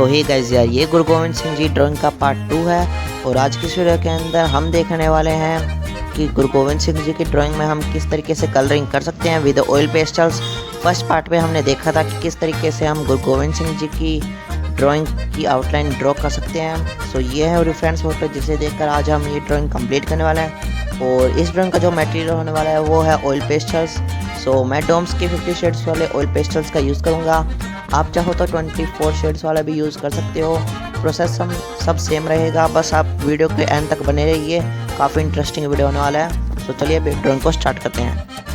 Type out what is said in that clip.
सो ही गाइस यार, ये गुरु गोविंद सिंह जी ड्राइंग का पार्ट 2 है और आज की इस वीडियो के अंदर हम देखने वाले हैं कि गुरु गोविंद सिंह जी की ड्राइंग में हम किस तरीके से कलरिंग कर सकते हैं with oil pastels. First part में हमने देखा था कि किस तरीके से हम गुरु गोविंद सिंह जी की ड्राइंग की आउटलाइन ड्रॉ कर सकते हैं। सो ये है रेफरेंस फोटो जिसे देखकर आज हम ये ड्राइंग कंप्लीट करने वाले हैं और इस ड्राइंग का जो मटेरियल होने वाला है वो है ऑयल पेस्टल्स। सो मैं डोम्स के 50 शेड्स वाले ऑयल पेस्टल्स का यूज़ करूँगा। आप चाहो तो 24 शेड्स वाला भी यूज़ कर सकते हो। प्रोसेस सब सेम रहेगा, बस आप वीडियो के एंड तक बने रहिए, काफ़ी इंटरेस्टिंग वीडियो होने वाला है। तो चलिए ड्राइंग को स्टार्ट करते हैं।